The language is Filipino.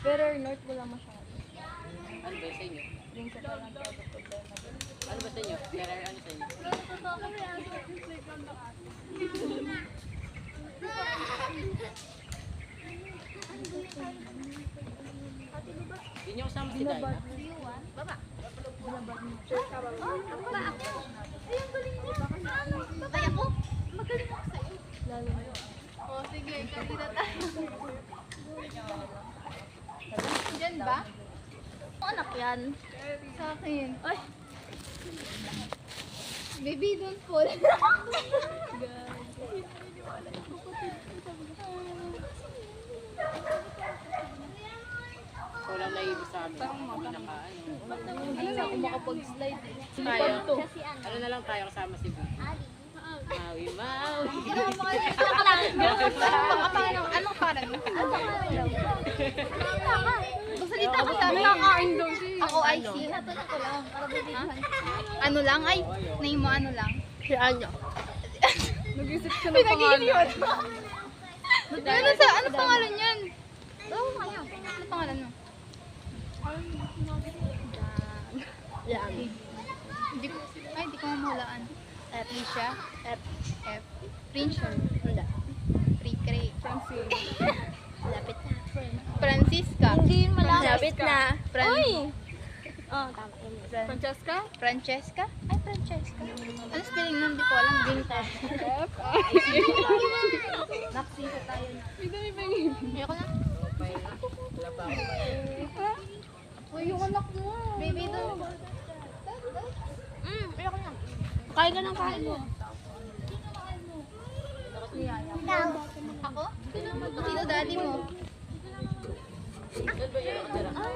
Pero north wala masyado. Ano ba sa inyo? Yung sa parang problema. Ano ba sa inyo? Pero ano sa inyo? Hindi niyo kasama si Dai. Baba. Ay, ako? Magaling ako sa'yo. Lalo na yun. O, sige, kanina tayo. Diyan ba? Anak yan. Sa akin. Ay. Baby, don't fall. Ikaw lang naiibig sa amin. Hindi naka ano. Hindi na ako makapag-slide eh. Tayo. to. Ano na lang tayo kasama si Bu. Maui, maui. Anong parang? Magsalita ka sa amin. Ako ay si. Ano lang? Ay, name mo ano lang? Si Anya. Nag-isip siya ng pangalan. Ano pangalan yan? Ano pangalan mo? Yan. Hindi ko mamulaan. Risha? F. F. Prinsher. Hindi. Free. Lapit na. Francisca. Hindi malapit. Lapit na. Uy! Oh, tama. Francesca? Francesca? Ay, Francesca. Ano spelling nun? Hindi ko alam. Ginta. Naksisa tayo na. Ayoko na. Wala pa ako. Uy, yung anak mo. Baby, doon. Ayoko na. Kain ka ng kain mo. Ako? Sino daddy mo? Saan ba yun? Ay,